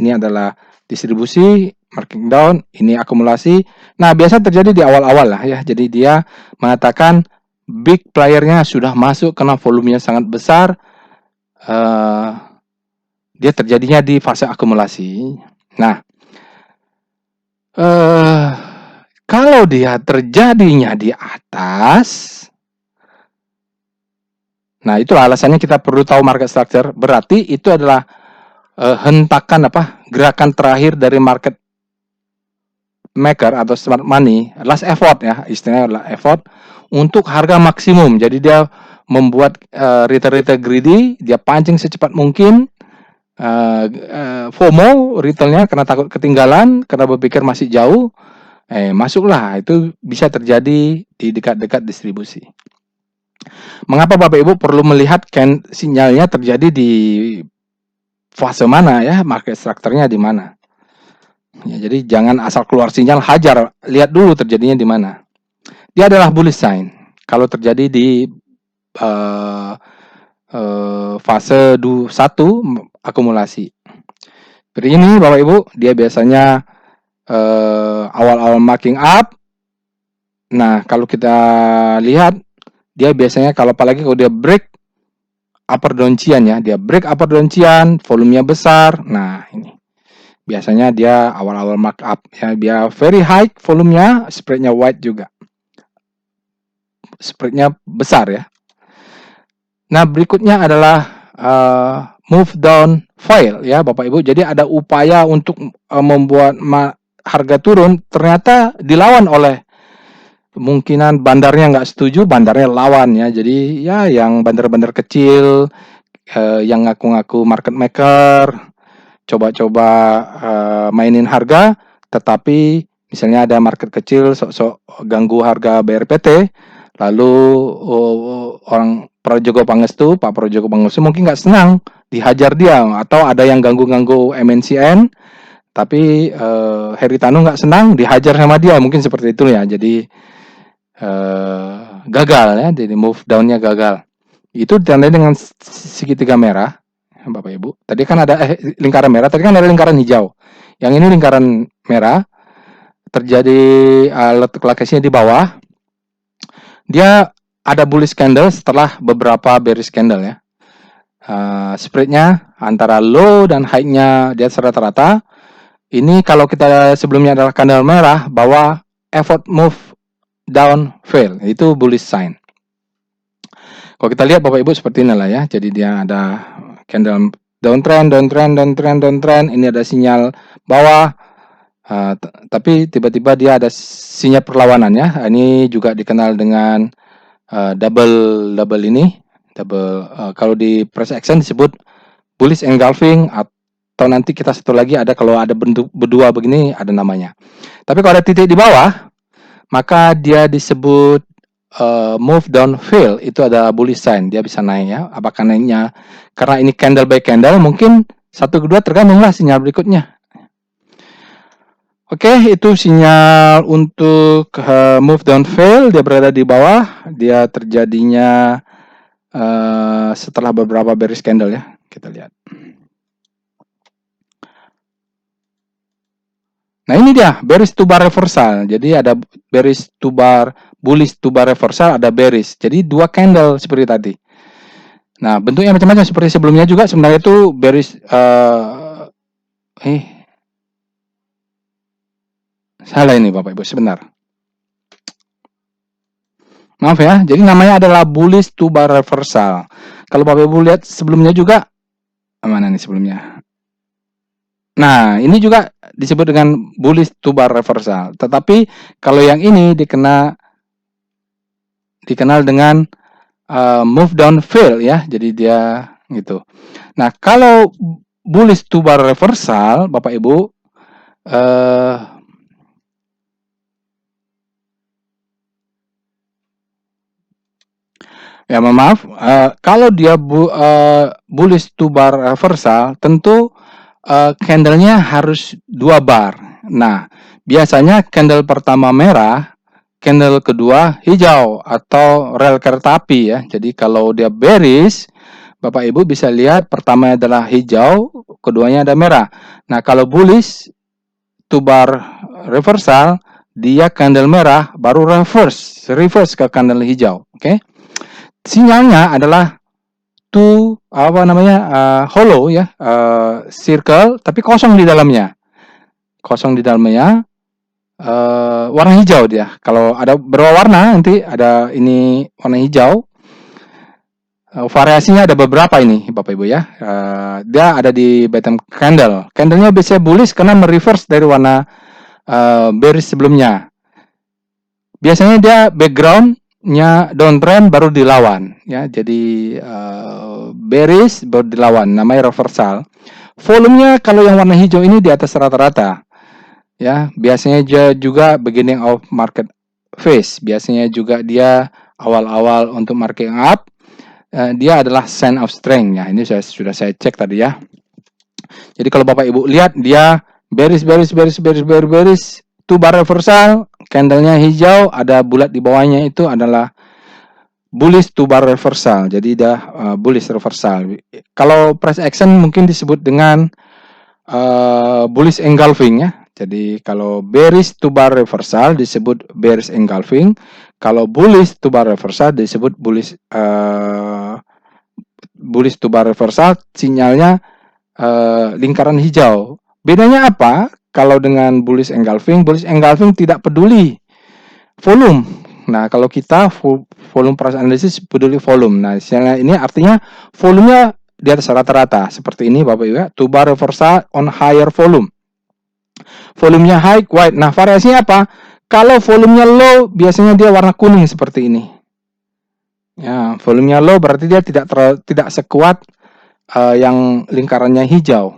Ini adalah distribusi, marking down, ini akumulasi. Nah, biasa terjadi di awal-awal lah ya. Jadi dia mengatakan big playernya sudah masuk karena volumenya sangat besar. Dia terjadinya di fase akumulasi. Nah, kalau dia terjadinya di atas, nah itulah alasannya kita perlu tahu market structure. Berarti itu adalah hentakan gerakan terakhir dari market maker atau smart money, last effort ya, istilahnya last effort untuk harga maksimum. Jadi dia membuat retail greedy, dia pancing secepat mungkin. FOMO retailnya karena takut ketinggalan, karena berpikir masih jauh, masuklah. Itu bisa terjadi di dekat-dekat distribusi. Mengapa Bapak Ibu perlu melihat sinyalnya terjadi di fase mana ya, market structure-nya di mana? Ya, jadi jangan asal keluar sinyal hajar, lihat dulu terjadinya di mana. Dia adalah bullish sign kalau terjadi di fase 1 akumulasi. Seperti ini Bapak Ibu, dia biasanya awal-awal marking up. Nah, kalau kita lihat, dia biasanya apalagi kalau dia break upper downchian ya, dia break upper downchian, volumenya besar. Nah, ini biasanya dia awal-awal markup ya, dia very high volumenya, spreadnya wide juga, spreadnya besar ya. Nah, berikutnya adalah move down fail ya Bapak Ibu. Jadi ada upaya untuk membuat harga turun, ternyata dilawan oleh kemungkinan bandarnya nggak setuju, bandarnya lawan ya. Jadi ya yang bandar-bandar kecil yang ngaku-ngaku market maker coba-coba mainin harga, tetapi misalnya ada market kecil sok-sok ganggu harga BRPT, lalu orang Prajogo Pangestu, Pak Prajogo Pangestu mungkin nggak senang, dihajar dia, atau ada yang ganggu-ganggu MNCN. tapi Heritano nggak senang, dihajar sama dia, mungkin seperti itu ya. Jadi gagal ya, jadi move down-nya gagal. Itu ditandai dengan segitiga merah, Bapak Ibu. Tadi kan ada lingkaran merah, tadi kan ada lingkaran hijau. Yang ini lingkaran merah, terjadi letuk lakesnya di bawah. Dia ada bullish candle setelah beberapa bearish candle ya. Spreadnya antara low dan high-nya di atas rata-rata. Ini kalau kita sebelumnya adalah candle merah, bahwa effort move down fail, itu bullish sign. Kalau kita lihat Bapak Ibu seperti inilah ya. Jadi dia ada candle downtrend, ini ada sinyal bawah. Tapi tiba-tiba dia ada sinyal perlawanan ya. Ini juga dikenal dengan double ini. Kalau di price action disebut bullish engulfing, atau nanti kita satu lagi ada, kalau ada bentuk berdua begini ada namanya. Tapi kalau ada titik di bawah, maka dia disebut move down fail, itu ada bullish sign, dia bisa naik ya. Apakah naiknya karena ini candle by candle, mungkin satu kedua tergantunglah sinyal berikutnya. Oke, itu sinyal untuk move down fail, dia berada di bawah, dia terjadinya setelah beberapa bearish candle ya. Kita lihat. Nah ini dia bearish to bar reversal. Jadi ada bearish to bar, bullish to bar reversal, ada bearish. Jadi dua candle seperti tadi. Nah bentuknya macam-macam seperti sebelumnya juga. Sebenarnya itu bearish. Salah ini Bapak Ibu, sebentar. Maaf ya. Jadi namanya adalah bullish to bar reversal. Kalau Bapak Ibu lihat sebelumnya juga, mana nih sebelumnya? Nah, ini juga disebut dengan bullish to bar reversal. Tetapi kalau yang ini dikenal dengan move down fail ya. Jadi dia gitu. Nah, kalau bullish to bar reversal, Bapak Ibu, ya maaf, kalau dia bullish to bar reversal, tentu candlenya harus 2 bar. Nah, biasanya candle pertama merah, candle kedua hijau atau rel kereta api ya. Jadi kalau dia bearish, Bapak Ibu bisa lihat pertama adalah hijau, keduanya ada merah. Nah, kalau bullish to bar reversal, dia candle merah baru reverse ke candle hijau, oke? Sinyalnya adalah hollow ya, circle tapi kosong di dalamnya, warna hijau dia. Kalau ada berwarna nanti ada ini warna hijau. Variasinya ada beberapa ini Bapak Ibu ya. Dia ada di bottom candle. Candlenya biasanya bullish karena mereverse dari warna bearish sebelumnya. Biasanya dia backgroundnya downtrend baru dilawan ya. Jadi bearish baru dilawan, namanya reversal. Volumenya kalau yang warna hijau ini di atas rata-rata ya. Biasanya juga beginning of market phase. Biasanya juga dia awal-awal untuk market up. Dia adalah sign of strength ya. Ini sudah saya cek tadi ya. Jadi kalau Bapak Ibu lihat dia bearish to bar reversal, candlenya hijau, ada bulat di bawahnya, itu adalah bullish to bar reversal. Jadi dia bullish reversal. Kalau price action mungkin disebut dengan bullish engulfing ya. Jadi kalau bearish to bar reversal disebut bearish engulfing. Kalau bullish to bar reversal disebut bullish to bar reversal, sinyalnya lingkaran hijau. Bedanya apa? Kalau dengan bullish engulfing tidak peduli volume. Nah, kalau kita volume price analysis peduli volume. Nah, sinyalnya ini artinya volumenya di atas rata-rata. Seperti ini Bapak Ibu ya, to bar reversal on higher volume. Volumenya high, white. Nah, variasinya apa? Kalau volumenya low, biasanya dia warna kuning seperti ini. Ya, volumenya low berarti dia tidak sekuat yang lingkarannya hijau.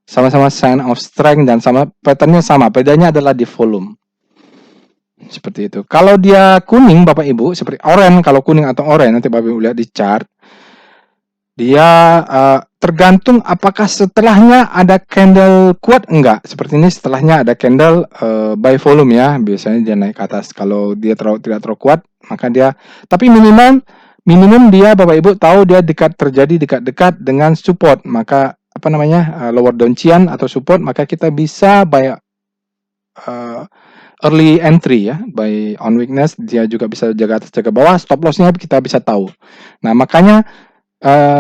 Sama-sama sign of strength dan sama patternnya sama. Bedanya adalah di volume. Seperti itu. Kalau dia kuning Bapak Ibu, seperti oranye, kalau kuning atau oranye nanti Bapak Ibu lihat di chart. Dia tergantung apakah setelahnya ada candle kuat enggak. Seperti ini setelahnya ada candle buy volume ya. Biasanya dia naik ke atas. Kalau dia tidak terlalu kuat, maka dia tapi minimum dia Bapak Ibu tahu dia terjadi dekat-dekat dengan support. Maka apa namanya? Lower downtrend atau support, maka kita bisa buy early entry ya, by on weakness. Dia juga bisa jaga atas jaga bawah, stop lossnya kita bisa tahu. Nah, makanya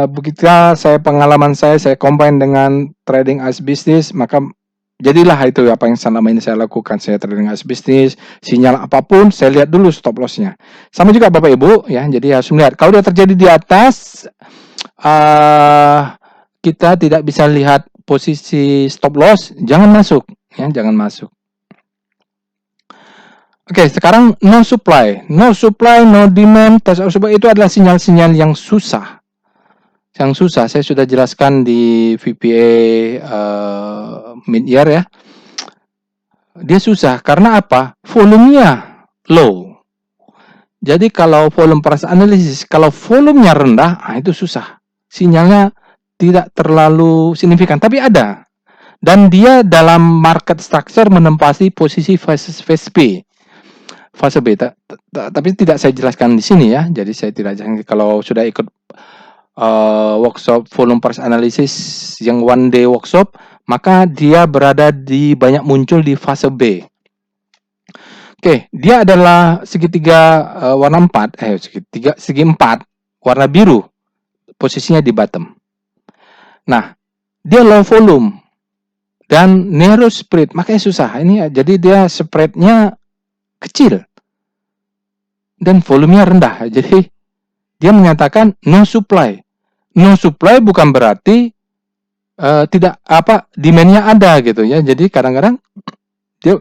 begitu saya pengalaman saya combine dengan trading as business, maka jadilah itu apa yang selama ini saya lakukan. Saya trading as business, sinyal apapun saya lihat dulu stop lossnya. Sama juga Bapak Ibu ya, jadi harus melihat kalau dia terjadi di atas, kita tidak bisa lihat posisi stop loss, jangan masuk ya, jangan masuk. Oke, sekarang no supply, no demand, test of supply itu adalah sinyal-sinyal yang susah. Saya sudah jelaskan di VPA mid-year ya. Dia susah karena apa? Volumenya low. Jadi kalau volume price analysis, kalau volumenya rendah, itu susah. Sinyalnya tidak terlalu signifikan, tapi ada. Dan dia dalam market structure menempati posisi fase B. Fase B, tapi tidak saya jelaskan di sini ya. Jadi saya tidak jelaskan. Kalau sudah ikut workshop volume price analysis yang one day workshop, maka dia berada di muncul di fase B. Oke, dia adalah segitiga warna 4, segi 4 warna biru, posisinya di bottom. Nah, dia low volume dan narrow spread, makanya susah ini. Jadi dia spreadnya kecil dan volumenya rendah. Jadi dia menyatakan no supply. No supply bukan berarti tidak demand-nya ada gitu ya. Jadi kadang-kadang dia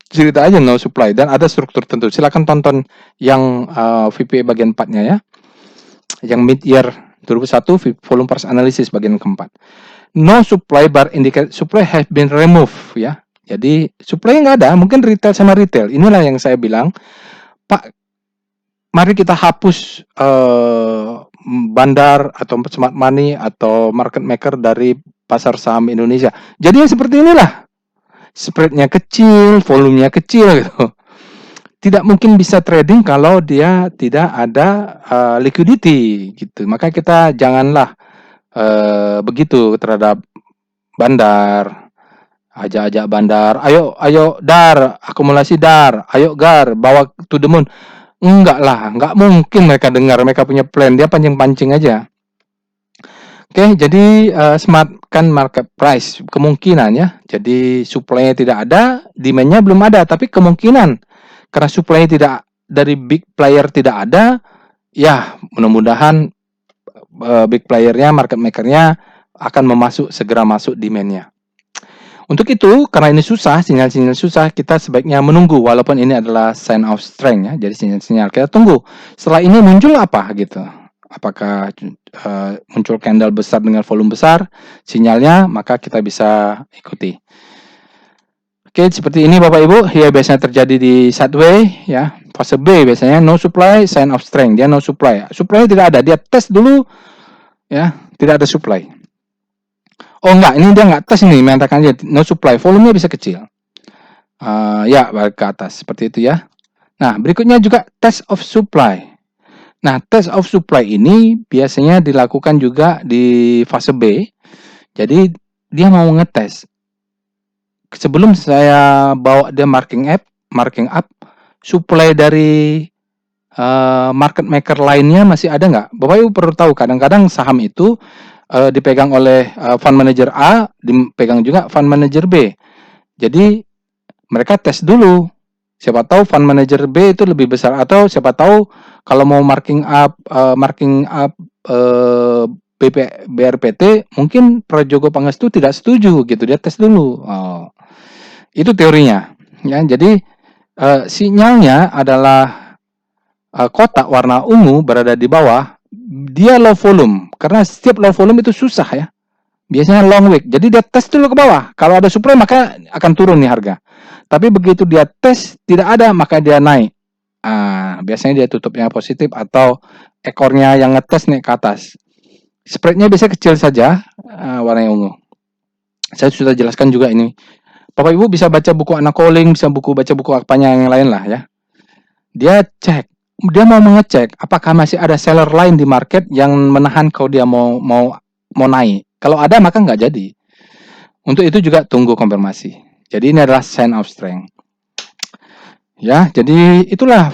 cerita aja no supply dan ada struktur tentu. Silakan tonton yang VPA bagian 4-nya ya. Yang mid-year 2021 volume price analysis bagian keempat. No supply bar indicate supply have been removed ya. Jadi supply nggak ada, mungkin retail sama retail. Inilah yang saya bilang, Pak, mari kita hapus bandar atau smart money atau market maker dari pasar saham Indonesia. Jadi seperti inilah, spreadnya kecil, volumenya kecil gitu. Tidak mungkin bisa trading kalau dia tidak ada liquidity gitu. Maka kita janganlah begitu terhadap bandar, ajak-ajak bandar, ayo dar, akumulasi dar, ayo gar, bawa to the moon. Enggak lah, enggak mungkin mereka dengar, mereka punya plan, dia pancing-pancing aja. Oke, jadi smart kan market price, kemungkinan ya. Jadi supply-nya tidak ada, demand-nya belum ada, tapi kemungkinan karena supply tidak dari big player tidak ada, ya mudah-mudahan big player-nya, market maker-nya akan segera masuk demand-nya. Untuk itu, karena ini susah, sinyal-sinyal susah, kita sebaiknya menunggu, walaupun ini adalah sign of strength ya, jadi sinyal-sinyal kita tunggu. Setelah ini muncul apa gitu? Apakah muncul candle besar dengan volume besar, sinyalnya, maka kita bisa ikuti. Oke, seperti ini Bapak Ibu, ya biasanya terjadi di sideway ya, fase B biasanya no supply, sign of strength, dia no supply. Supply tidak ada, dia tes dulu ya, tidak ada supply. Oh enggak, ini dia enggak tes ini, mengatakan aja no supply, volumenya bisa kecil. Ya, balik ke atas, seperti itu ya. Nah, berikutnya juga test of supply. Nah, test of supply ini biasanya dilakukan juga di fase B. Jadi, dia mau ngetes. Sebelum saya bawa dia marking up, supply dari market maker lainnya masih ada nggak? Bapak Ibu perlu tahu, kadang-kadang saham itu dipegang oleh fund manager A, dipegang juga fund manager B. Jadi mereka tes dulu. Siapa tahu fund manager B itu lebih besar, atau siapa tahu kalau mau marking up BRPT, mungkin Prajogo Pangestu tidak setuju gitu, dia tes dulu. Itu teorinya. Ya, jadi sinyalnya adalah kotak warna ungu berada di bawah. Dia low volume, karena setiap low volume itu susah ya. Biasanya long wick. Jadi dia tes dulu ke bawah. Kalau ada supply maka akan turun nih harga. Tapi begitu dia tes tidak ada, maka dia naik. Biasanya dia tutupnya positif atau ekornya yang ngetes naik ke atas. Spreadnya biasanya kecil saja, warna yang ungu. Saya sudah jelaskan juga ini. Bapak Ibu bisa baca buku anak calling, bisa baca buku apanya yang lain lah ya. Dia mau mengecek apakah masih ada seller lain di market yang menahan kalau dia mau naik. Kalau ada maka nggak jadi. Untuk itu juga tunggu konfirmasi. Jadi ini adalah sign of strength. Ya, jadi itulah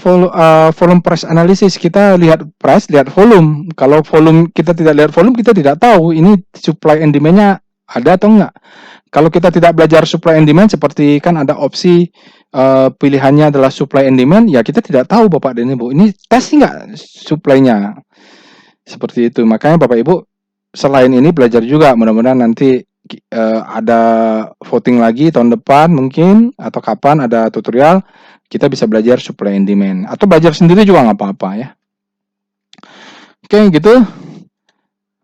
volume price analysis. Kita lihat price, lihat volume. Kalau volume kita tidak lihat volume, kita tidak tahu ini supply and demand-nya ada atau enggak. Kalau kita tidak belajar supply and demand, seperti kan ada opsi pilihannya adalah supply and demand, ya kita tidak tahu Bapak dan Ibu. Ini tes nggak supply-nya? Seperti itu. Makanya Bapak Ibu selain ini belajar juga. Mudah-mudahan nanti ada voting lagi tahun depan mungkin, atau kapan ada tutorial, kita bisa belajar supply and demand. Atau belajar sendiri juga nggak apa-apa ya. Oke, gitu.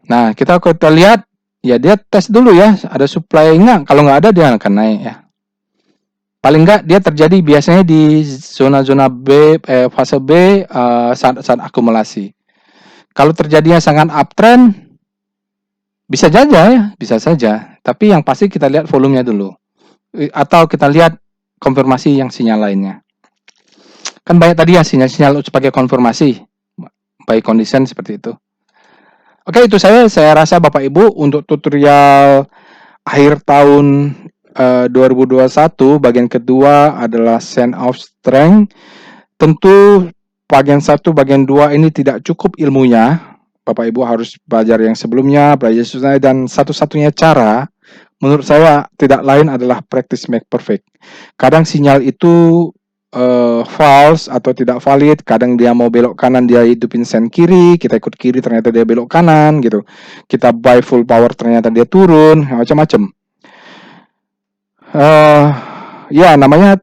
Nah, kita lihat, ya dia tes dulu ya, ada supply nggak? Kalau nggak ada, dia akan naik ya. Paling nggak dia terjadi biasanya di zona-zona B, fase B saat akumulasi. Kalau terjadinya sangat uptrend, bisa saja ya, bisa saja. Tapi yang pasti kita lihat volumenya dulu. Atau kita lihat konfirmasi yang sinyal lainnya. Kan banyak tadi ya sinyal-sinyal sebagai konfirmasi. By condition seperti itu. Oke, itu saya rasa Bapak Ibu untuk tutorial akhir tahun 2021 bagian kedua adalah sign of strength. Tentu bagian 1, bagian 2 ini tidak cukup ilmunya. Bapak Ibu harus belajar yang sebelumnya, belajar susah, dan satu-satunya cara menurut saya tidak lain adalah practice make perfect. Kadang sinyal itu false atau tidak valid. Kadang dia mau belok kanan, dia hidupin sen kiri, kita ikut kiri ternyata dia belok kanan gitu. Kita buy full power ternyata dia turun, macam-macam. Ya namanya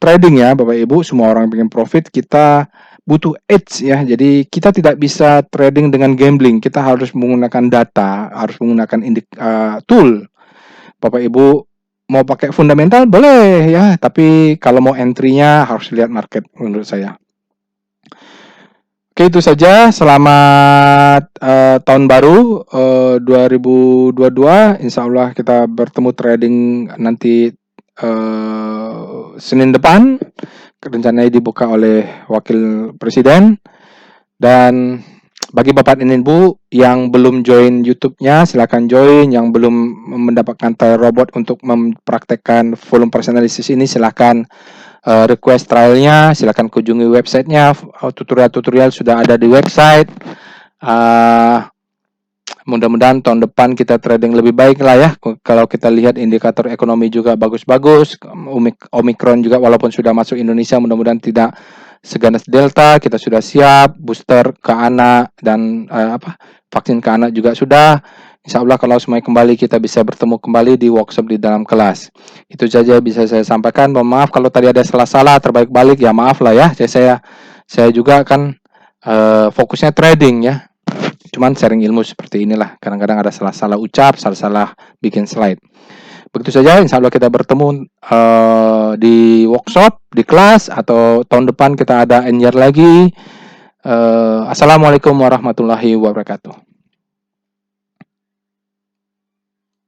trading ya Bapak Ibu, semua orang bikin profit, kita butuh edge ya. Jadi kita tidak bisa trading dengan gambling. Kita harus menggunakan data, harus menggunakan tool. Bapak Ibu mau pakai fundamental boleh ya, tapi kalau mau entry-nya harus lihat market menurut saya. Oke, itu saja. Selamat tahun baru 2022. Insya Allah kita bertemu trading nanti Senin depan. Rencananya dibuka oleh Wakil Presiden. Dan bagi Bapak dan Ibu yang belum join YouTube-nya, silakan join. Yang belum mendapatkan trial robot untuk mempraktekkan volume price analysis ini, silakan request trialnya, silakan kunjungi websitenya. Tutorial-tutorial sudah ada di website. Mudah-mudahan tahun depan kita trading lebih baik lah ya. Kalau kita lihat indikator ekonomi juga bagus-bagus. Omicron juga walaupun sudah masuk Indonesia, mudah-mudahan tidak seganas Delta. Kita sudah siap, booster ke anak dan vaksin ke anak juga sudah. Insya Allah kalau semuanya kembali, kita bisa bertemu kembali di workshop di dalam kelas. Itu saja bisa saya sampaikan. Mohon maaf kalau tadi ada salah-salah, terbalik-balik ya, maaf lah ya. Saya juga kan fokusnya trading ya. Cuman sharing ilmu seperti inilah. Kadang-kadang ada salah-salah ucap, salah-salah bikin slide. Begitu saja, insya Allah kita bertemu di workshop, di kelas, atau tahun depan kita ada NYR lagi. Assalamualaikum warahmatullahi wabarakatuh.